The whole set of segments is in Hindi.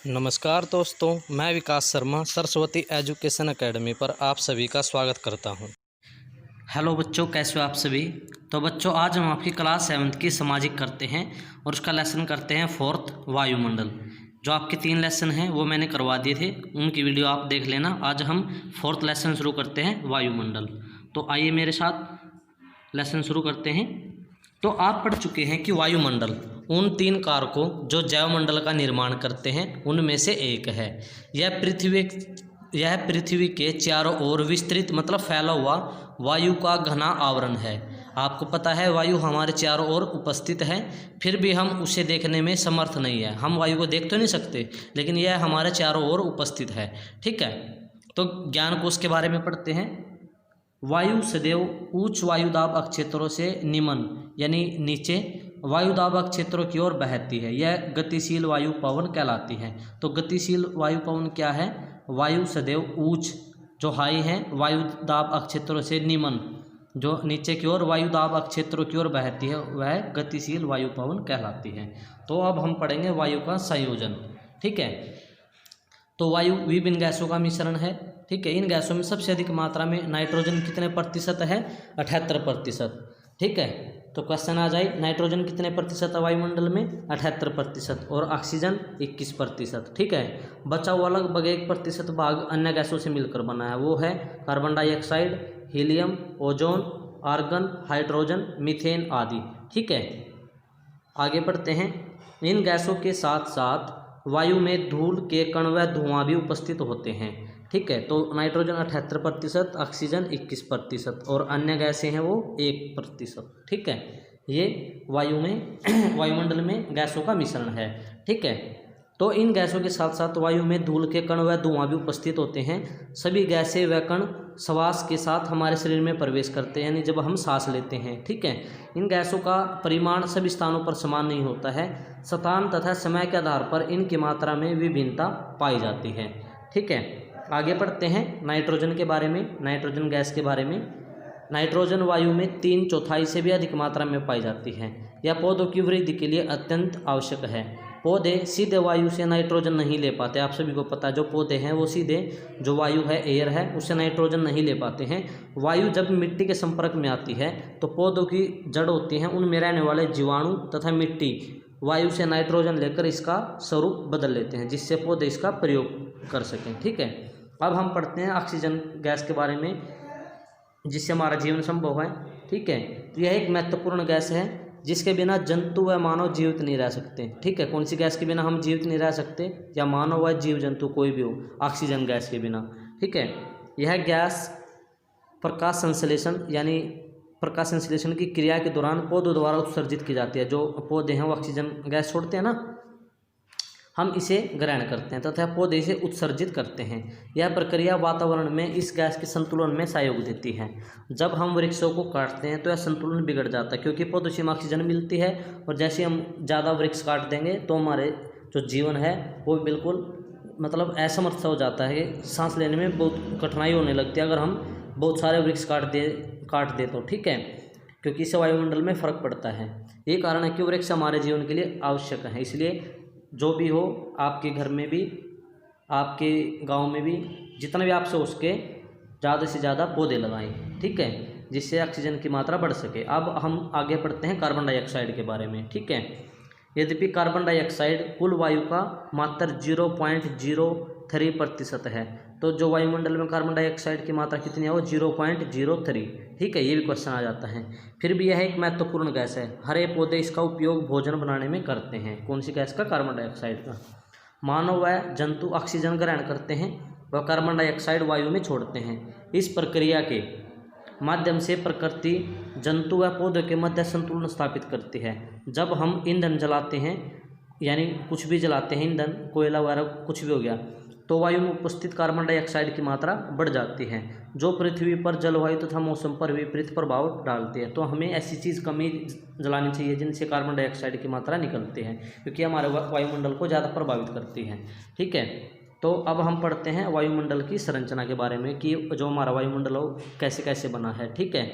नमस्कार दोस्तों, मैं विकास शर्मा सरस्वती एजुकेशन एकेडमी पर आप सभी का स्वागत करता हूं। हेलो बच्चों, कैसे हो आप सभी। तो बच्चों, आज हम आपकी क्लास 7th की सामाजिक करते हैं और उसका लेसन करते हैं 4th वायुमंडल। जो आपके 3 लेसन हैं वो मैंने करवा दिए थे, उनकी वीडियो आप देख लेना। आज हम 4th लेसन शुरू करते हैं वायुमंडल। तो आइए मेरे साथ लेसन शुरू करते हैं। तो आप पढ़ चुके हैं कि वायुमंडल उन 3 कारकों जो जैवमंडल का निर्माण करते हैं उनमें से एक है। यह पृथ्वी के चारों ओर विस्तृत मतलब फैला हुआ वायु का घना आवरण है। आपको पता है वायु हमारे चारों ओर उपस्थित है, फिर भी हम उसे देखने में समर्थ नहीं है। हम वायु को देख तो नहीं सकते, लेकिन यह हमारे चारों ओर उपस्थित है। ठीक है, तो ज्ञान कोश के बारे में पढ़ते हैं। वायु सदैव उच्च वायुदाब क्षेत्रों से निम्न यानी नीचे वायुदाब क्षेत्रों की ओर बहती है। यह गतिशील वायु पवन कहलाती है। तो गतिशील वायु पवन क्या है? वायु सदैव उच्च जो हाई है वायुदाब क्षेत्रों से निम्न जो नीचे की ओर वायुदाब क्षेत्रों की ओर बहती है, वह गतिशील वायु पवन कहलाती है। तो अब हम पढ़ेंगे वायु का संयोजन। ठीक है, तो वायु विभिन्न गैसों का मिश्रण है। ठीक है, इन गैसों में सबसे अधिक मात्रा में नाइट्रोजन कितने प्रतिशत है? 78%। ठीक है, तो क्वेश्चन आ जाए, नाइट्रोजन कितने प्रतिशत है वायुमंडल में? 78%। और ऑक्सीजन 21%। ठीक है, बचा हुआ लगभग 1% भाग अन्य गैसों से मिलकर बना है। वो है carbon dioxide, helium, ozone, argon, hydrogen, methane आदि। ठीक है, आगे बढ़ते हैं। इन गैसों के साथ साथ वायु में धूल के कण व धुआं भी उपस्थित होते हैं। ठीक है, तो नाइट्रोजन 78%, ऑक्सीजन 21% और अन्य गैसें हैं वो 1%। ठीक है, ये वायु में वायुमंडल में गैसों का मिश्रण है। ठीक है, तो इन गैसों के साथ साथ वायु में धूल के कण व धुआं भी उपस्थित होते हैं। सभी गैसें व कण श्वास के साथ हमारे शरीर में प्रवेश करते हैं, यानी जब हम सांस लेते हैं। ठीक है, इन गैसों का परिमाण सभी स्थानों पर समान नहीं होता है। स्थान तथा समय के आधार पर इनकी मात्रा में विभिन्नता पाई जाती है। ठीक है, आगे पढ़ते हैं नाइट्रोजन के बारे में, नाइट्रोजन गैस के बारे में। नाइट्रोजन वायु में 3/4 से भी अधिक मात्रा में पाई जाती है। यह पौधों की वृद्धि के लिए अत्यंत आवश्यक है। पौधे सीधे वायु से नाइट्रोजन नहीं ले पाते। आप सभी को पता है, जो पौधे हैं वो सीधे जो वायु है, एयर है, उससे नाइट्रोजन नहीं ले पाते हैं। वायु जब मिट्टी के संपर्क में आती है तो पौधों की जड़ होती हैं, उनमें रहने वाले जीवाणु तथा मिट्टी वायु से नाइट्रोजन लेकर इसका स्वरूप बदल लेते हैं, जिससे पौधे इसका प्रयोग कर सकें। ठीक है, अब हम पढ़ते हैं ऑक्सीजन गैस के बारे में, जिससे हमारा जीवन संभव है। ठीक है, तो यह एक महत्वपूर्ण गैस है जिसके बिना जंतु व मानव जीवित नहीं रह सकते। ठीक है, कौन सी गैस के बिना हम जीवित नहीं रह सकते, या मानव व जीव जंतु कोई भी हो, ऑक्सीजन गैस के बिना। ठीक है, यह गैस प्रकाश संश्लेषण यानी प्रकाश संश्लेषण की क्रिया के दौरान पौधों द्वारा उत्सर्जित की जाती है। जो पौधे हैं वो ऑक्सीजन गैस छोड़ते हैं ना, हम इसे ग्रहण करते हैं तथा पौधे इसे उत्सर्जित करते हैं। यह प्रक्रिया वातावरण में इस गैस के संतुलन में सहयोग देती है। जब हम वृक्षों को काटते हैं तो यह संतुलन बिगड़ जाता है, क्योंकि पौधों से हमें ऑक्सीजन मिलती है, और जैसे हम ज़्यादा वृक्ष काट देंगे तो हमारे जो जीवन है वो बिल्कुल मतलब असमर्थ हो जाता है। सांस लेने में बहुत कठिनाई होने लगती है अगर हम बहुत सारे वृक्ष काट दे तो। ठीक है, क्योंकि इससे वायुमंडल में फ़र्क पड़ता है। ये कारण है कि वृक्ष हमारे जीवन के लिए आवश्यक है। इसलिए जो भी हो, आपके घर में भी, आपके गांव में भी, जितना भी आपसे हो सके ज़्यादा से ज़्यादा पौधे लगाएं। ठीक है, जिससे ऑक्सीजन की मात्रा बढ़ सके। अब हम आगे पढ़ते हैं कार्बन डाइऑक्साइड के बारे में। ठीक है, यद्यपि कार्बन डाइऑक्साइड कुल वायु का मात्र 0.03% है, तो जो वायुमंडल में कार्बन डाइऑक्साइड की मात्रा कितनी है? वो 0.03। ठीक है, ये भी क्वेश्चन आ जाता है। फिर भी यह एक महत्वपूर्ण गैस है। हरे पौधे इसका उपयोग भोजन बनाने में करते हैं। कौन सी गैस का? कार्बन डाइऑक्साइड का। मानव व जंतु ऑक्सीजन ग्रहण करते हैं, वह कार्बन डाइऑक्साइड वायु में छोड़ते हैं। इस प्रक्रिया के माध्यम से प्रकृति जंतु व पौधों के मध्य संतुलन स्थापित करती है। जब हम ईंधन जलाते हैं, यानी कुछ भी जलाते हैं, ईंधन, कोयला वगैरह कुछ भी हो गया, तो वायु में उपस्थित कार्बन डाइऑक्साइड की मात्रा बढ़ जाती है, जो पृथ्वी पर जलवायु तथा मौसम पर विपरीत प्रभाव डालती है। तो हमें ऐसी चीज़ कम ही जलानी चाहिए जिनसे कार्बन डाइऑक्साइड की मात्रा निकलती है, क्योंकि हमारे वायुमंडल को ज़्यादा प्रभावित करती है। ठीक है, तो अब हम पढ़ते हैं वायुमंडल की संरचना के बारे में कि जो हमारा वायुमंडल हो कैसे कैसे बना है। ठीक है,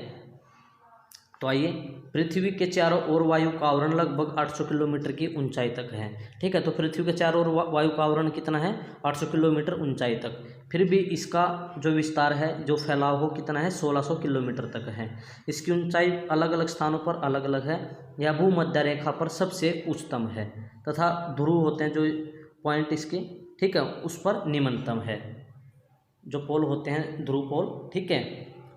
तो आइए, पृथ्वी के चारों ओर वायु का आवरण लगभग 800 किलोमीटर की ऊंचाई तक है। ठीक है, तो पृथ्वी के चारों ओर वायु का आवरण कितना है? 800 किलोमीटर ऊंचाई तक। फिर भी इसका जो विस्तार है, जो फैलाव हो, कितना है? 1600 किलोमीटर तक है। इसकी ऊंचाई अलग अलग स्थानों पर अलग अलग है। यह भूमध्य रेखा पर सबसे उच्चतम है तथा ध्रुव होते हैं जो पॉइंट इसके, ठीक है, उस पर निम्नतम है। जो पोल होते हैं ध्रुव पोल, ठीक है,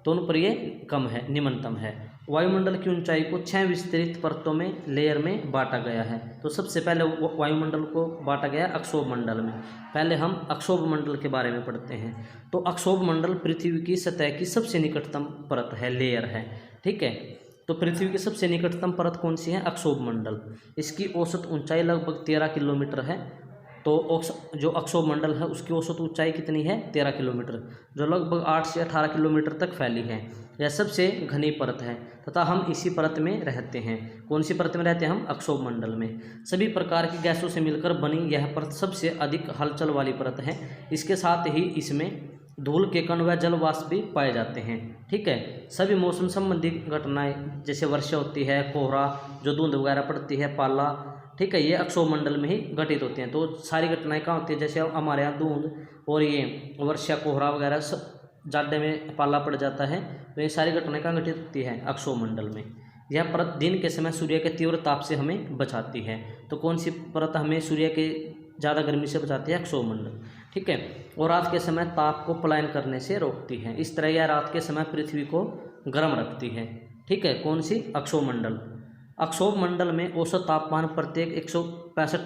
तो उन पर ये कम है, निम्नतम है। वायुमंडल की ऊंचाई को 6 विस्तृत परतों में, लेयर में बांटा गया है। तो सबसे पहले वायुमंडल को बांटा गया अक्षोभ मंडल में। पहले हम अक्षोभ मंडल के बारे में पढ़ते हैं। तो अक्षोभ मंडल पृथ्वी की सतह की सबसे निकटतम परत है, लेयर है। ठीक है, तो पृथ्वी की सबसे निकटतम परत कौन सी है? अक्षोभ मंडल। इसकी औसत ऊंचाई लगभग 13 किलोमीटर है। तो जो अक्षोभ मंडल है उसकी औसत ऊंचाई कितनी है? 13 किलोमीटर, जो लगभग 8 से 18 किलोमीटर तक फैली है। यह सबसे घनी परत है तथा हम इसी परत में रहते हैं। कौन सी परत में रहते हैं हम? अक्षोभ मंडल में। सभी प्रकार की गैसों से मिलकर बनी यह परत सबसे अधिक हलचल वाली परत है। इसके साथ ही इसमें धूल के कण व जल वाष्प भी पाए जाते हैं। ठीक है, सभी मौसम संबंधी घटनाएं जैसे वर्षा होती है, कोहरा, जो धुंध वगैरह पड़ती है, पाला, ठीक है, ये अक्षोभ मंडल में ही घटित होती हैं। तो सारी घटनाएं कहाँ होती है? जैसे हमारे यहाँ धुंध और ये वर्षा, कोहरा वगैरह, सब जाड़े में पाला पड़ जाता है, तो ये सारी घटनाएं कहाँ घटित होती है? अक्षोभ मंडल में। यह परत दिन के समय सूर्य के तीव्र ताप से हमें बचाती है। तो कौन सी परत हमें सूर्य के ज़्यादा गर्मी से बचाती है? अक्षोभ मंडल। ठीक है, और रात के समय ताप को पलायन करने से रोकती है। इस तरह यह रात के समय पृथ्वी को गर्म रखती है। ठीक है, कौन सी? अक्षोभ मंडल। अक्षोभ मंडल में औसत तापमान प्रत्येक 165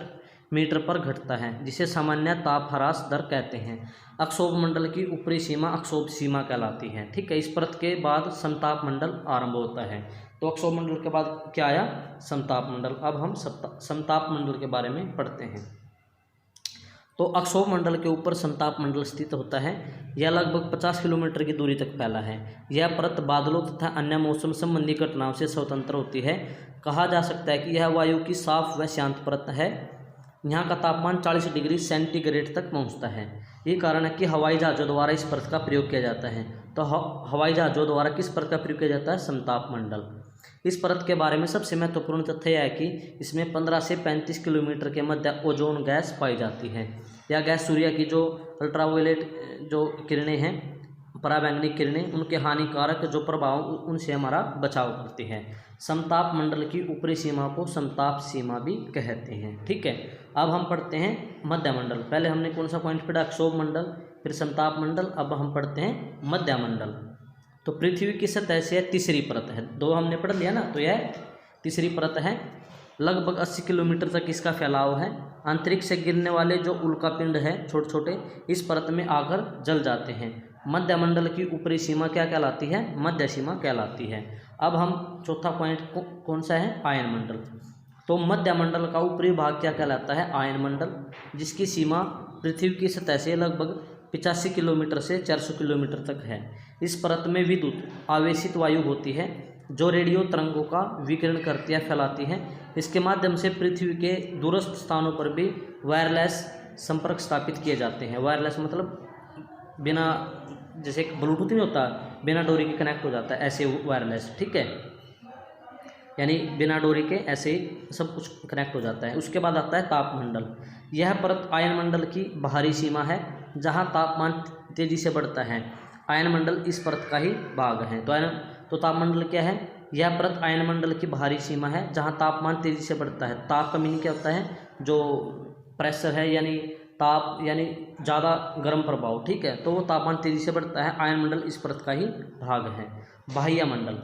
मीटर पर घटता है, जिसे सामान्य ताप ह्रास दर कहते हैं। अक्षोभ मंडल की ऊपरी सीमा अक्षोभ सीमा कहलाती है। ठीक है, इस परत के बाद समताप मंडल आरंभ होता है। तो अक्षोभ मंडल के बाद क्या आया? समताप मंडल। अब हम समताप मंडल के बारे में पढ़ते हैं। तो अक्षोभ मंडल के ऊपर समताप मंडल स्थित होता है। यह लगभग 50 किलोमीटर की दूरी तक फैला है। यह परत बादलों तथा अन्य मौसम संबंधी घटनाओं से स्वतंत्र होती है। कहा जा सकता है कि यह वायु की साफ व शांत परत है। यहाँ का तापमान 40 डिग्री सेंटीग्रेड तक पहुँचता है। ये कारण है कि हवाई जहाज़ों द्वारा इस परत का प्रयोग किया जाता है। तो हवाई जहाज़ों द्वारा किस परत का प्रयोग किया जाता है? समताप मंडल। इस परत के बारे में सबसे महत्वपूर्ण तथ्य यह है कि इसमें 15 से 35 किलोमीटर के मध्य ओजोन गैस पाई जाती है। यह गैस सूर्य की जो अल्ट्रावायलेट जो किरणें हैं, पराबैंगनी किरणें, उनके हानिकारक जो प्रभाव, उनसे हमारा बचाव करती है। समताप मंडल की ऊपरी सीमा को समताप सीमा भी कहते हैं। ठीक है, अब हम पढ़ते हैं मध्य मंडल। पहले हमने कौन सा पॉइंट पढ़ा? अक्षोभ मंडल, फिर समताप मंडल। अब हम पढ़ते हैं मध्य मंडल। तो पृथ्वी की सतह से तीसरी परत है। 2 हमने पढ़ लिया ना, तो यह तीसरी परत है। लगभग 80 किलोमीटर तक इसका फैलाव है। अंतरिक्ष से गिरने वाले जो उल्कापिंड है, छोटे छोटे, इस परत में आकर जल जाते हैं। मध्य मंडल की ऊपरी सीमा क्या कहलाती है? मध्य सीमा कहलाती है। अब हम चौथा पॉइंट कौन सा है? आयन मंडल। तो मध्य मंडल का ऊपरी भाग क्या कहलाता है? आयन मंडल, जिसकी सीमा पृथ्वी की सतह से लगभग 85 किलोमीटर से 400 किलोमीटर तक है। इस परत में विद्युत आवेशित वायु होती है जो रेडियो तरंगों का विकिरण करती है, फैलाती है। इसके माध्यम से पृथ्वी के दूरस्थ स्थानों पर भी वायरलेस संपर्क स्थापित किए जाते हैं। वायरलेस मतलब बिना, जैसे ब्लूटूथ नहीं होता, बिना डोरी के कनेक्ट हो जाता है, ऐसे वायरलेस। ठीक है, यानी बिना डोरी के ऐसे ही सब कुछ कनेक्ट हो जाता है। उसके बाद आता है तापमंडल। यह परत आयन मंडल की बाहरी सीमा है, जहां तापमान तेजी से बढ़ता है। आयन मंडल इस परत का ही भाग है। तो तापमंडल क्या है? यह परत आयन मंडल की बाहरी सीमा है, जहां तापमान तेजी से बढ़ता है। ताप का मीनिंग क्या होता है? जो प्रेशर है, यानी ताप, यानी ज़्यादा गर्म प्रभाव। ठीक है, तो वो तापमान तेजी से बढ़ता है। आयन मंडल इस परत का ही भाग है। बाह्य मंडल,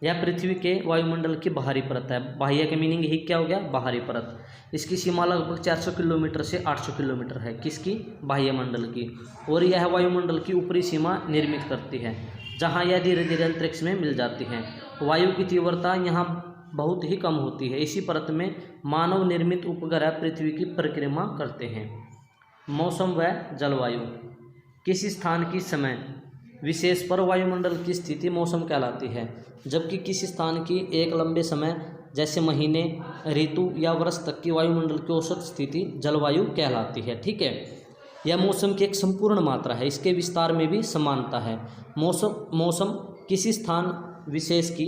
यह पृथ्वी के वायुमंडल की बाहरी परत है। बाह्य के मीनिंग ही क्या हो गया? बाहरी परत। इसकी सीमा लगभग 400 किलोमीटर से 800 किलोमीटर है। किसकी? बाह्य मंडल की। और यह वायुमंडल की ऊपरी सीमा निर्मित करती है, जहाँ यह धीरे धीरे अंतरिक्ष में मिल जाती है। वायु की तीव्रता यहाँ बहुत ही कम होती है। इसी परत में मानव निर्मित उपग्रह पृथ्वी की परिक्रमा करते हैं। मौसम व जलवायु, किसी स्थान की समय विशेष पर वायुमंडल की स्थिति मौसम कहलाती है, जबकि किसी स्थान की एक लंबे समय जैसे महीने, ऋतु या वर्ष तक की वायुमंडल की औसत स्थिति जलवायु कहलाती है। ठीक है, यह मौसम की एक संपूर्ण मात्रा है। इसके विस्तार में भी समानता है। मौसम किसी स्थान विशेष की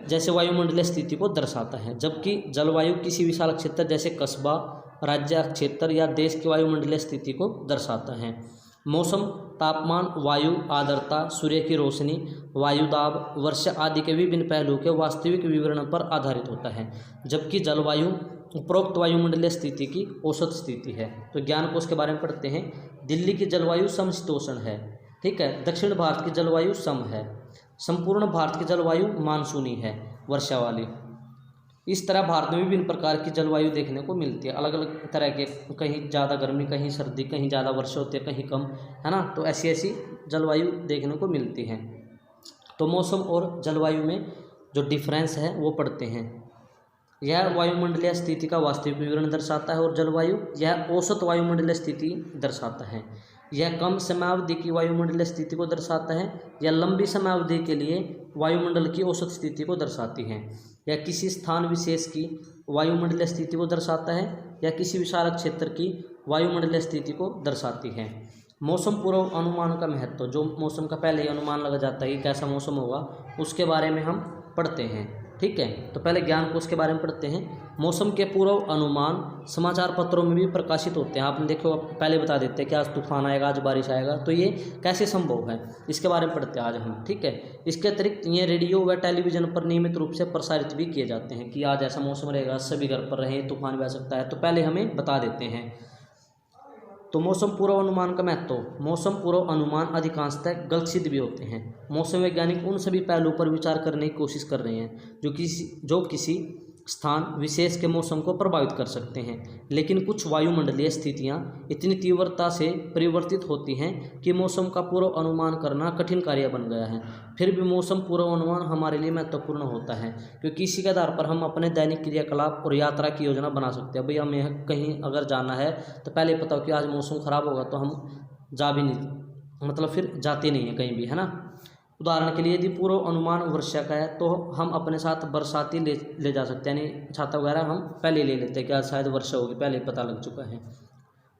जैसे वायुमंडलीय स्थिति को दर्शाता है, जबकि जलवायु किसी विशाल क्षेत्र जैसे कस्बा, राज्य, क्षेत्र या देश की वायुमंडलीय स्थिति को दर्शाता है। मौसम तापमान, वायु आर्द्रता, सूर्य की रोशनी, वायु दाब, वर्षा आदि के विभिन्न पहलुओं के वास्तविक विवरण पर आधारित होता है, जबकि जलवायु उपरोक्त वायुमंडलीय स्थिति की औसत स्थिति है। तो ज्ञान कोश के बारे में पढ़ते हैं। दिल्ली की जलवायु समशीतोष्ण है, ठीक है। दक्षिण भारत की जलवायु सम है। संपूर्ण भारत की जलवायु मानसूनी है, वर्षा वाली। इस तरह भारत में विभिन्न प्रकार की जलवायु देखने को मिलती है, अलग अलग तरह के, कहीं ज़्यादा गर्मी, कहीं सर्दी, कहीं ज़्यादा वर्षा होती है, कहीं कम, है ना। तो ऐसी ऐसी जलवायु देखने को मिलती है। तो मौसम और जलवायु में जो डिफरेंस है वो पढ़ते हैं। यह वायुमंडलीय स्थिति का वास्तविक विवरण दर्शाता है और जलवायु यह औसत वायुमंडलीय स्थिति दर्शाता है। यह कम समयावधि की वायुमंडलीय स्थिति को दर्शाता है, यह लंबी समयावधि के लिए वायुमंडल की औसत स्थिति को दर्शाती है। यह किसी स्थान विशेष की वायुमंडलीय स्थिति को दर्शाता है, या किसी विशाल क्षेत्र की वायुमंडलीय स्थिति को दर्शाती है। मौसम पूर्व अनुमान का महत्व, जो मौसम का पहले ही अनुमान लगा जाता है कि कैसा मौसम होगा, उसके बारे में हम पढ़ते हैं, ठीक है। तो पहले ज्ञान कोश के बारे में पढ़ते हैं। मौसम के पूर्व अनुमान समाचार पत्रों में भी प्रकाशित होते हैं। आपने देखो, पहले बता देते हैं कि आज तूफान आएगा, आज बारिश आएगा, तो ये कैसे संभव है, इसके बारे में पढ़ते हैं आज हम, ठीक है। इसके अतिरिक्त ये रेडियो व टेलीविज़न पर नियमित रूप से प्रसारित भी किए जाते हैं कि आज ऐसा मौसम रहेगा, सभी घर पर रहें, तूफान भी आ सकता है, तो पहले हमें बता देते हैं। तो मौसम पूर्व अनुमान का महत्व, मौसम पूर्व अनुमान अधिकांशतः गलत सिद्ध भी होते हैं। मौसम वैज्ञानिक उन सभी पहलुओं पर विचार करने की कोशिश कर रहे हैं जो किसी स्थान विशेष के मौसम को प्रभावित कर सकते हैं, लेकिन कुछ वायुमंडलीय स्थितियां इतनी तीव्रता से परिवर्तित होती हैं कि मौसम का पूर्व अनुमान करना कठिन कार्य बन गया है। फिर भी मौसम पूर्व अनुमान हमारे लिए महत्वपूर्ण होता है, क्योंकि इसी के आधार पर हम अपने दैनिक क्रियाकलाप और यात्रा की योजना बना सकते हैं। भाई हमें कहीं अगर जाना है तो पहले पता हो कि आज मौसम ख़राब होगा, तो हम जा भी नहीं, मतलब फिर जाते नहीं हैं कहीं भी, है ना। उदाहरण के लिए यदि पूर्व अनुमान वर्षा का है तो हम अपने साथ बरसाती ले जा सकते हैं, यानी छाता वगैरह हम पहले ले लेते हैं कि आज शायद वर्षा होगी, पहले पता लग चुका है।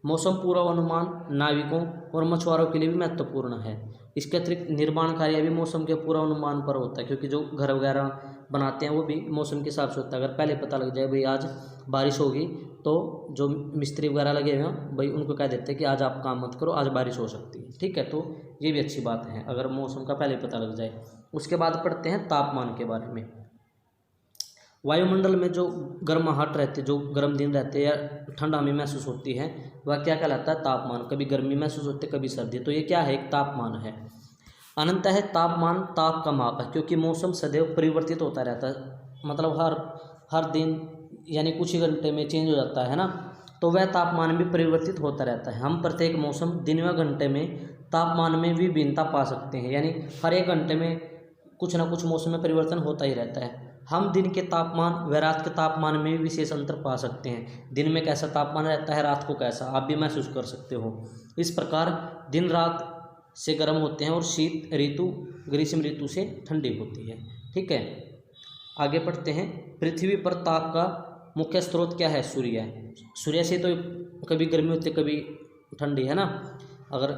मौसम पूर्व अनुमान नाविकों और मछुआरों के लिए भी महत्वपूर्ण है। इसके अतिरिक्त निर्माण कार्य भी मौसम के पूर्व अनुमान पर होता है, क्योंकि जो घर वगैरह बनाते हैं वो भी मौसम के हिसाब से होता है। अगर पहले पता लग जाए भाई आज बारिश होगी, तो जो मिस्त्री वगैरह लगे हुए हैं भाई उनको कह देते हैं कि आज आप काम मत करो, आज बारिश हो सकती है, ठीक है। तो ये भी अच्छी बात है अगर मौसम का पहले पता लग जाए। उसके बाद पढ़ते हैं तापमान के बारे में। वायुमंडल में जो गर्माहट रहती है, जो गर्म दिन रहते हैं या ठंड हमें महसूस होती है, वह क्या कहलाता है, तापमान। कभी गर्मी महसूस होती है, कभी सर्दी, तो ये क्या है, एक तापमान है। अनंत है तापमान ताप का माप है, क्योंकि मौसम सदैव परिवर्तित होता रहता है, मतलब हर दिन यानी कुछ ही घंटे में चेंज हो जाता है ना, तो वह तापमान भी परिवर्तित होता रहता है। हम प्रत्येक मौसम दिन व घंटे में तापमान में विभिन्नता पा सकते हैं, यानी हर एक घंटे में कुछ ना कुछ मौसम में परिवर्तन होता ही रहता है। हम दिन के तापमान व रात के तापमान में विशेष अंतर पा सकते हैं। दिन में कैसा तापमान रहता है, रात को कैसा, आप भी महसूस कर सकते हो। इस प्रकार दिन रात से गर्म होते हैं और शीत ऋतु ग्रीष्म ऋतु से ठंडी होती है, ठीक है। आगे पढ़ते हैं। पृथ्वी पर ताप का मुख्य स्रोत क्या है, सूर्य है। सूर्य से तो कभी गर्मी होती है, कभी ठंडी, है ना। अगर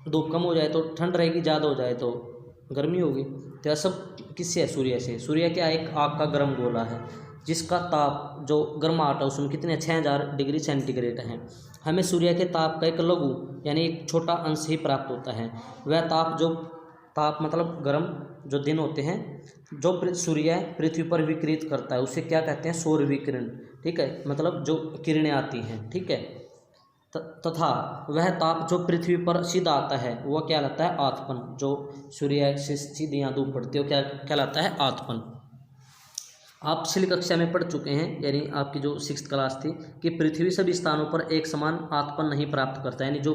धूप कम हो जाए तो ठंड रहेगी, ज़्यादा हो जाए तो गर्मी होगी। तो यह सब किससे है, सूर्य से। सूर्य क्या, एक आग का गर्म गोला है जिसका ताप जो गर्माहट है उसमें कितने 6000 डिग्री सेंटीग्रेड है। हमें सूर्य के ताप का एक लघु यानी एक छोटा अंश ही प्राप्त होता है। वह ताप मतलब गर्म जो दिन होते हैं जो सूर्य पृथ्वी पर विकिरित करता है, उसे क्या कहते हैं, सौर विकिरण, ठीक है। मतलब जो किरणें आती हैं, ठीक है। तथा वह ताप जो पृथ्वी पर सीधा आता है वह क्या कहलाता है, आतपन। जो सूर्य से सीधी यहाँ धूप पड़ती है वो क्या कहलाता है, आतपन। आप पिछली कक्षा में पढ़ चुके हैं, यानी आपकी जो 6th क्लास थी, कि पृथ्वी सभी स्थानों पर एक समान आतपन नहीं प्राप्त करता, यानी जो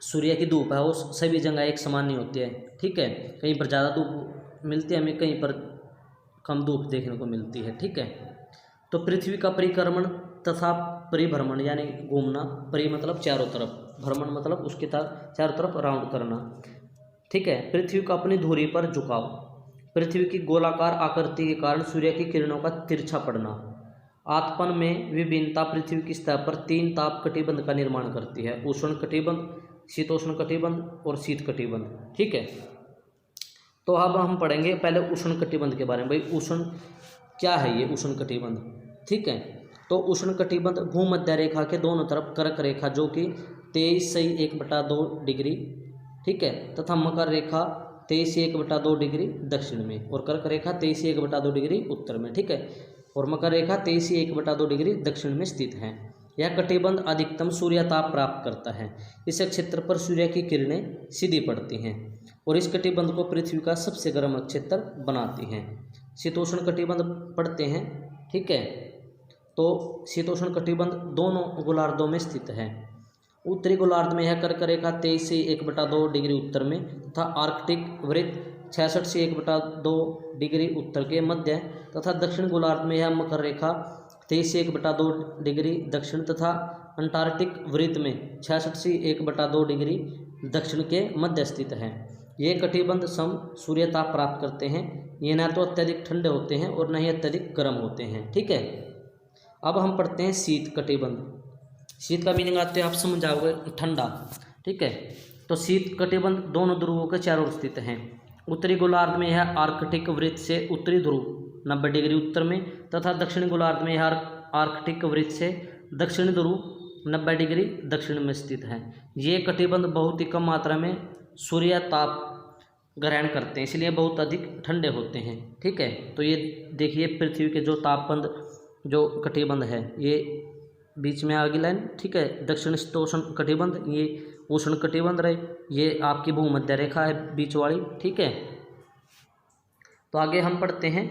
सूर्य की धूप है वो सभी जगह एक समान नहीं होती है, ठीक है। कहीं पर ज़्यादा धूप मिलती है हमें, कहीं पर कम धूप देखने को मिलती है, ठीक है। तो पृथ्वी का परिक्रमण तथा परिभ्रमण यानी घूमना, परि मतलब चारों तरफ, भ्रमण मतलब उसके चारों तरफ राउंड करना, ठीक है। पृथ्वी का अपनी धुरी पर झुकाव, पृथ्वी की गोलाकार आकृति के कारण सूर्य की किरणों का तिरछा पड़ना, आतपन में विभिन्नता पृथ्वी की सतह पर 3 ताप कटिबंध का निर्माण करती है, उष्ण कटिबंध, शीतोष्ण कटिबंध और शीत कटिबंध, ठीक है। तो अब हम पढ़ेंगे पहले उष्ण कटिबंध के बारे में। भाई उष्ण क्या है, ये उष्ण कटिबंध, ठीक है। तो उष्ण कटिबंध भूमध्य रेखा के दोनों तरफ कर्क रेखा जो कि 23.1/2 डिग्री, ठीक है, तथा मकर रेखा 23.1/2 डिग्री दक्षिण में, और कर्क रेखा 23.1/2 डिग्री उत्तर में, ठीक है, और मकर रेखा 23.1/2 डिग्री दक्षिण में स्थित है। यह कटिबंध अधिकतम सूर्यताप प्राप्त करता है। इस क्षेत्र पर सूर्य की किरणें सीधी पड़ती हैं और इस कटिबंध को पृथ्वी का सबसे गर्म क्षेत्र बनाती हैं। शीतोष्ण कटिबंध पढ़ते हैं, ठीक है। तो शीतोष्ण कटिबंध दोनों गोलार्धों में स्थित है। उत्तरी गोलार्ध में यह कर्क रेखा 23.1/2 डिग्री उत्तर में तथा आर्कटिक वृत्त 66.1/2 डिग्री उत्तर के मध्य तथा दक्षिण गोलार्ध में यह मकर रेखा 23.1/2 डिग्री दक्षिण तथा अंटार्कटिक वृत्त में 66.1/2 डिग्री दक्षिण के मध्य स्थित है। ये कटिबंध सम सूर्यताप प्राप्त करते हैं। ये न तो अत्यधिक ठंडे होते हैं और न ही अत्यधिक गर्म होते हैं, ठीक है। अब हम पढ़ते हैं शीत कटिबंध। शीत का मीनिंग आते हैं आप समझ जाओगे, ठंडा, ठीक है। तो शीत कटिबंध दोनों ध्रुवों के चारों ओर स्थित हैं। उत्तरी गोलार्ध में यह आर्कटिक वृत्त से उत्तरी ध्रुव 90 डिग्री उत्तर में तथा दक्षिणी गोलार्ध में यह आर्कटिक वृत्त से दक्षिणी ध्रुव 90 डिग्री दक्षिण में स्थित है। ये कटिबंध बहुत ही कम मात्रा में सूर्य ताप ग्रहण करते हैं, इसलिए बहुत अधिक ठंडे होते हैं, ठीक है। तो ये देखिए पृथ्वी के जो तापबंध जो कटिबंध है, ये बीच में आगे लाइन, ठीक है, दक्षिण शीतोष्ण कटिबंध, ये उष्ण कटिबंध रहे, ये आपकी भूमध्य रेखा है बीच वाली, ठीक है। तो आगे हम पढ़ते हैं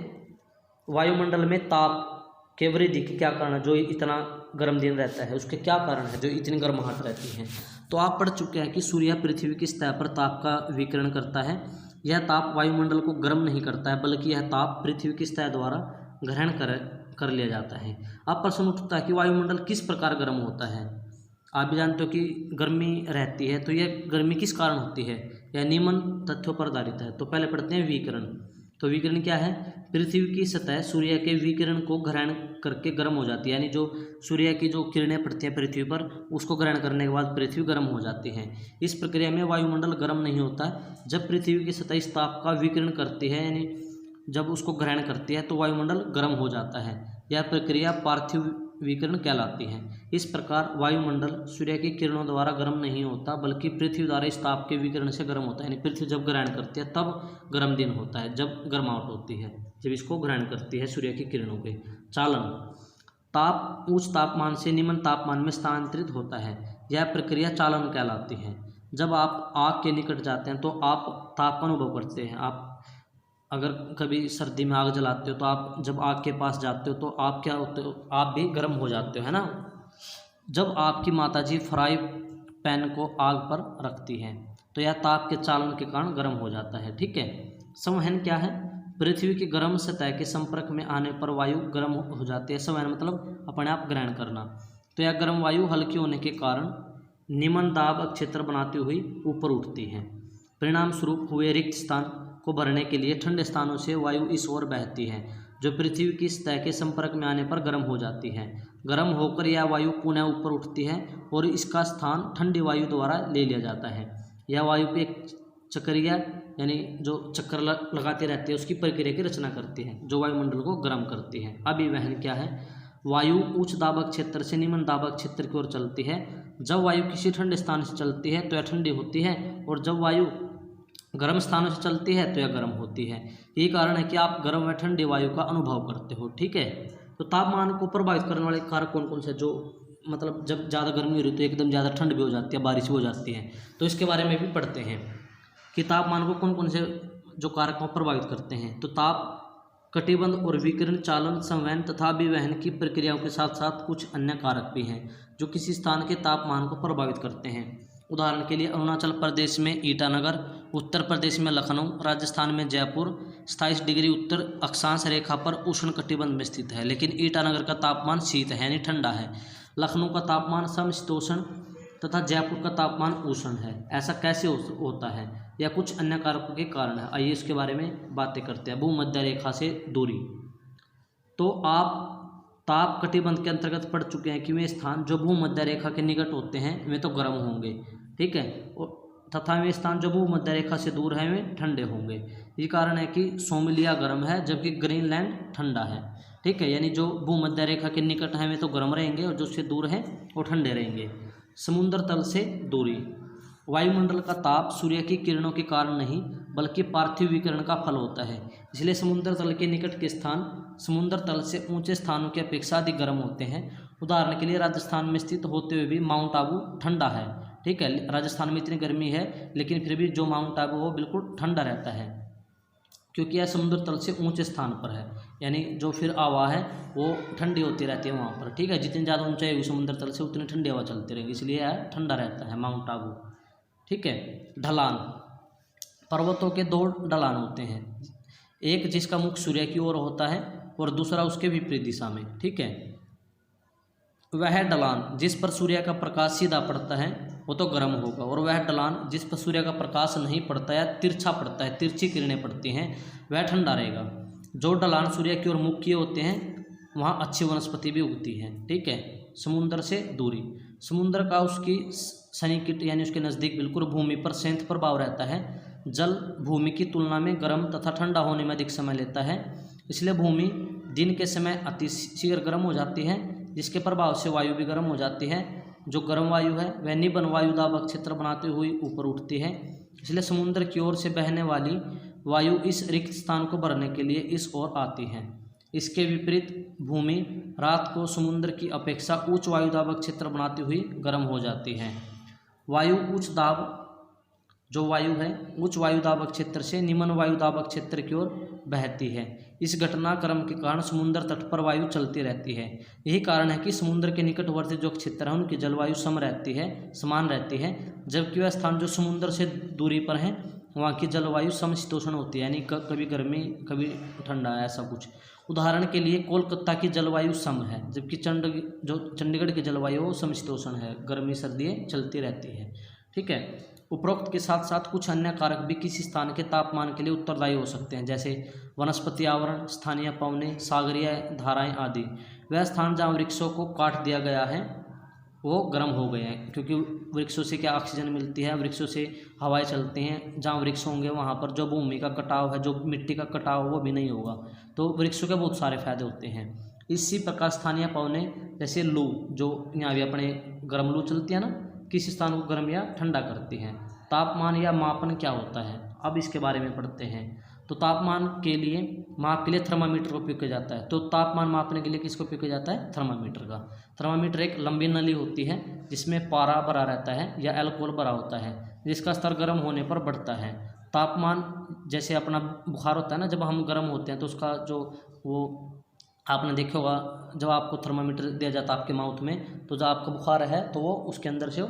वायुमंडल में ताप के वृद्धि के क्या कारण है, जो इतना गर्म दिन रहता है उसके क्या कारण है, जो इतनी गर्माहट रहती है। तो आप पढ़ चुके हैं कि सूर्य पृथ्वी की सतह पर ताप का विकिरण करता है। यह ताप वायुमंडल को गर्म नहीं करता है, बल्कि यह ताप पृथ्वी की सतह द्वारा ग्रहण कर लिया जाता है। अब प्रश्न उठता है कि वायुमंडल किस प्रकार गर्म होता है। आप भी जानते हो कि गर्मी रहती है, तो यह गर्मी किस कारण होती है, यह निम्न तथ्यों पर आधारित है। तो पहले पढ़ते हैं विकिरण। तो विकिरण क्या है, पृथ्वी की सतह सूर्य के विकिरण को ग्रहण करके गर्म हो जाती है, यानी जो सूर्य की जो किरणें पड़ती हैं पृथ्वी पर, उसको ग्रहण करने के बाद पृथ्वी गर्म हो जाती है। इस प्रक्रिया में वायुमंडल गर्म नहीं होता। जब पृथ्वी की सतह इस ताप का विकिरण करती है, यानी जब उसको ग्रहण करती है, तो वायुमंडल गर्म हो जाता है। यह प्रक्रिया पार्थिव विकिरण कहलाती है। इस प्रकार वायुमंडल सूर्य की किरणों द्वारा गर्म नहीं होता, बल्कि पृथ्वी द्वारा इस ताप के विकिरण से गर्म होता है। यानी पृथ्वी जब ग्रहण करती है तब गर्म दिन होता है, जब गर्माहट होती है, जब इसको ग्रहण करती है सूर्य की किरणों के। चालन, ताप उच्च तापमान से निम्न तापमान में स्थानांतरित होता है। यह प्रक्रिया चालन कहलाती है। जब आप आग के निकट जाते हैं तो आप ताप का अनुभव करते हैं। आप अगर कभी सर्दी में आग जलाते हो तो आप जब आग के पास जाते हो तो आप क्या होते हो, आप भी गर्म हो जाते हो, है ना। जब आपकी माताजी फ्राई पैन को आग पर रखती हैं तो यह ताप के चालन के कारण गर्म हो जाता है, ठीक है। संवहन क्या है, पृथ्वी की गर्म सतह के संपर्क में आने पर वायु गर्म हो जाती है। संवहन मतलब अपने आप ग्रहण करना। तो यह गर्म वायु हल्की होने के कारण निम्न दाब क्षेत्र बनाती हुई ऊपर उठती है। परिणाम स्वरूप हुए रिक्त स्थान को भरने के लिए ठंडे स्थानों से वायु इस ओर बहती है, जो पृथ्वी की सतह के संपर्क में आने पर गर्म हो जाती है। गर्म होकर यह वायु पुनः ऊपर उठती है और इसका स्थान ठंडी वायु द्वारा ले लिया जाता है। यह वायु की एक चक्रिया, यानी जो चक्कर लगाती रहती है, उसकी प्रक्रिया की रचना करती है, जो वायुमंडल को गर्म करती है। अभिवहन क्या है, वायु उच्च दाबक क्षेत्र से निम्न दाबक क्षेत्र की ओर चलती है। जब वायु किसी ठंडे स्थान से चलती है तो यह ठंडी होती है, और जब वायु गर्म स्थानों से चलती है तो यह गर्म होती है। यही कारण है कि आप गर्म व ठंडी वायु का अनुभव करते हो, ठीक है। तो तापमान को प्रभावित करने वाले कारक कौन कौन से, जो मतलब जब ज़्यादा गर्मी हो रही तो एकदम ज़्यादा ठंड भी हो जाती है, बारिश भी हो जाती है, तो इसके बारे में भी पढ़ते हैं कि तापमान को कौन कौन से जो कारक को प्रभावित करते हैं। तो ताप कटिबंध और विकिरण, चालन, संवहन तथा विवहन की प्रक्रियाओं के साथ साथ कुछ अन्य कारक भी हैं जो किसी स्थान के तापमान को प्रभावित करते हैं। उदाहरण के लिए अरुणाचल प्रदेश में ईटानगर, उत्तर प्रदेश में लखनऊ, राजस्थान में जयपुर 27 डिग्री उत्तर अक्षांश रेखा पर उष्ण कटिबंध में स्थित है, लेकिन ईटानगर का तापमान शीत है, यानी ठंडा है। लखनऊ का तापमान समशीतोष्ण तथा जयपुर का तापमान उष्ण है। ऐसा कैसे होता है, या कुछ अन्य कारकों के कारण है। आइए इसके बारे में बातें करते हैं। भूमध्य रेखा से दूरी, तो आप ताप कटिबंध के अंतर्गत पढ़ चुके हैं कि वे स्थान जो भूमध्य रेखा के निकट होते हैं वे तो गर्म होंगे, ठीक है। तथा वे स्थान जो भूमध्य रेखा से दूर है वे ठंडे होंगे। ये कारण है कि सोमालिया गर्म है जबकि ग्रीनलैंड ठंडा है। ठीक है, यानी जो भूमध्य रेखा के निकट हैं वे तो गर्म रहेंगे और जो उससे दूर हैं वो ठंडे रहेंगे। समुद्र तल से दूरी। वायुमंडल का ताप सूर्य की किरणों के कारण नहीं बल्कि पार्थिव विकिरण का फल होता है, इसलिए समुद्र तल के निकट के स्थान समुद्र तल से ऊंचे स्थानों की अपेक्षा अधिक गर्म होते हैं। उदाहरण के लिए राजस्थान में स्थित होते हुए भी माउंट आबू ठंडा है। ठीक है, राजस्थान में इतनी गर्मी है लेकिन फिर भी जो माउंट आबू वो बिल्कुल ठंडा रहता है क्योंकि यह समुद्र तल से ऊंचे स्थान पर है, यानी जो फिर हवा है वो ठंडी होती रहती है वहाँ पर। ठीक है, जितनी ज़्यादा ऊंचाई होगी समुद्र तल से उतनी ठंडी हवा चलती रहेगी, इसलिए यह ठंडा रहता है माउंट आबू। ठीक है, ढलान। पर्वतों के दो ढलान होते हैं, एक जिसका मुख सूर्य की ओर होता है और दूसरा उसके विपरीत दिशा में। ठीक है, वह ढलान जिस पर सूर्य का प्रकाश सीधा पड़ता है वो तो गर्म होगा, और वह ढलान जिस पर सूर्य का प्रकाश नहीं पड़ता या तिरछा पड़ता है, तिरछी किरणें पड़ती हैं, वह ठंडा रहेगा। जो ढलान सूर्य की ओर मुख किए होते हैं वहाँ अच्छी वनस्पति भी उगती है। ठीक है, समुद्र से दूरी। समुद्र का उसकी सन्निकट यानी उसके नज़दीक बिल्कुल भूमि पर सेंध प्रभाव रहता है। जल भूमि की तुलना में गर्म तथा ठंडा होने में अधिक समय लेता है, इसलिए भूमि दिन के समय अतिशीघ्र गर्म हो जाती है, जिसके प्रभाव से वायु भी गर्म हो जाती है। जो गर्म वायु है वह निबन वायुदाबक क्षेत्र बनाते हुए ऊपर उठती है, इसलिए समुद्र की ओर से बहने वाली वायु इस रिक्त स्थान को भरने के लिए इस ओर आती है। इसके विपरीत भूमि रात को समुद्र की अपेक्षा उच्च वायुदाबक क्षेत्र बनाती हुई गर्म हो जाती है। वायु उच्च दाब जो वायु है उच्च वायुदाबक क्षेत्र से निम्न वायुदाबक क्षेत्र की ओर बहती है। इस घटनाक्रम के कारण समुद्र तट पर वायु चलती रहती है। यही कारण है कि समुद्र के निकटवर्ती जो क्षेत्र है उनकी जलवायु समान रहती है, जबकि वह स्थान जो समुद्र से दूरी पर है वहाँ की जलवायु समशीतोष्ण होती है, यानी कभी गर्मी कभी ठंडा है, ऐसा कुछ। उदाहरण के लिए कोलकाता की जलवायु सम है, जबकि चंडीगढ़ की जलवायु समशीतोष्ण है, गर्मी सर्दी चलती रहती है। ठीक है, उपरोक्त के साथ साथ कुछ अन्य कारक भी किसी स्थान के तापमान के लिए उत्तरदायी हो सकते हैं, जैसे वनस्पति आवरण, स्थानीय पवनें, सागरीय धाराएं आदि। वह स्थान जहाँ वृक्षों को काट दिया गया है वो गर्म हो गए हैं, क्योंकि वृक्षों से क्या ऑक्सीजन मिलती है, वृक्षों से हवाएं चलती हैं। जहाँ वृक्ष होंगे वहाँ पर जो भूमि का कटाव है, जो मिट्टी का कटाव वो भी नहीं होगा, तो वृक्षों के बहुत सारे फायदे होते हैं। इसी प्रकार स्थानीय पवनें जैसे लू, जो यहाँ भी अपने गर्म लू चलती है ना, किसी स्थान को गर्म या ठंडा करती हैं। तापमान या मापन क्या होता है, अब इसके बारे में पढ़ते हैं। तो तापमान के लिए माप के लिए थर्मामीटर का उपयोग किया जाता है। तो तापमान मापने के लिए किसका उपयोग किया जाता है? थर्मामीटर का। थर्मामीटर एक लंबी नली होती है जिसमें पारा भरा रहता है या अल्कोहल भरा होता है, जिसका स्तर गर्म होने पर बढ़ता है। तापमान जैसे अपना बुखार होता है ना, जब हम गर्म होते हैं तो उसका जो वो आपने देखा होगा, जब आपको थर्मामीटर दिया जाता है आपके माउथ में, तो जब आपका बुखार है तो वो उसके अंदर से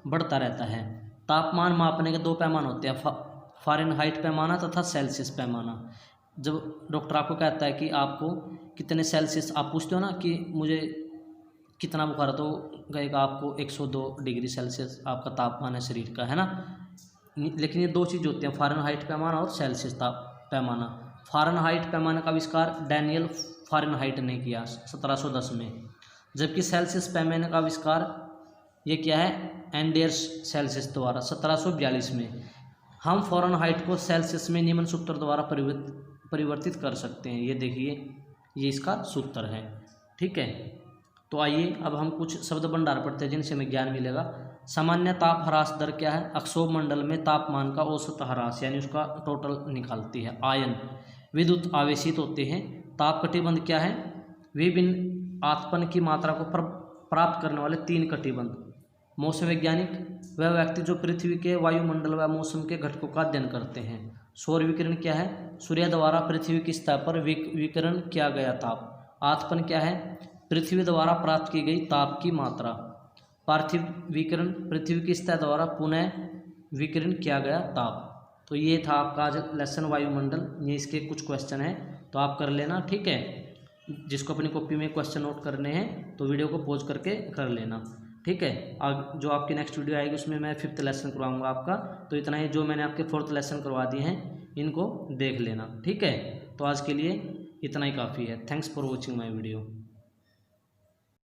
बढ़ता रहता है। तापमान मापने के दो पैमाने होते हैं, फ़ारेनहाइट पैमाना तथा सेल्सियस पैमाना। जब डॉक्टर आपको कहता है कि आपको कितने सेल्सियस, आप पूछते हो ना कि मुझे कितना बुखार है, तो कहेगा आपको 102 डिग्री सेल्सियस आपका तापमान है शरीर का, है ना। लेकिन ये दो चीज़ होती हैं, फ़ारेनहाइट पैमाना और सेल्सियस पैमाना। फ़ारेनहाइट पैमाने का आविष्कार डैनियल फ़ारेनहाइट ने किया 1710 में, जबकि सेल्सियस पैमाने का आविष्कार ये किया है एंडर्स सेल्सियस द्वारा 1742 में। हम फ़ारेनहाइट को सेल्सियस में निम्न सूत्र द्वारा परिवर्तित कर सकते हैं। ये देखिए, ये इसका सूत्र है। ठीक है, तो आइए अब हम कुछ शब्द भंडार पढ़ते हैं जिनसे हमें ज्ञान मिलेगा। सामान्य ताप ह्रास दर क्या है? अक्षोभ मंडल में तापमान का औसत ह्रास यानी उसका टोटल निकालती है। आयन विद्युत आवेशित होते हैं। ताप कटिबंध क्या है? विभिन्न आतपन की मात्रा को प्राप्त करने वाले 3 कटिबंध। मौसम वैज्ञानिक वह व्यक्ति जो पृथ्वी के वायुमंडल व मौसम के घटकों का अध्ययन करते हैं। सौर विकिरण क्या है? सूर्य द्वारा पृथ्वी की सतह पर विकिरण किया गया ताप। आतपन क्या है? पृथ्वी द्वारा प्राप्त की गई ताप की मात्रा। पार्थिव विकिरण पृथ्वी की सतह द्वारा पुनः विकिरण किया गया ताप। तो ये था आपका आज लेसन वायुमंडल। ये इसके कुछ क्वेश्चन हैं तो आप कर लेना। ठीक है, जिसको अपनी कॉपी में क्वेश्चन नोट करने हैं तो वीडियो को पॉज करके कर लेना। ठीक है, जो आपकी नेक्स्ट वीडियो आएगी उसमें मैं 5th लेसन करवाऊंगा आपका। तो इतना ही, जो मैंने आपके 4th लेसन करवा दिए हैं इनको देख लेना। ठीक है, तो आज के लिए इतना ही काफ़ी है। Thanks for watching my video.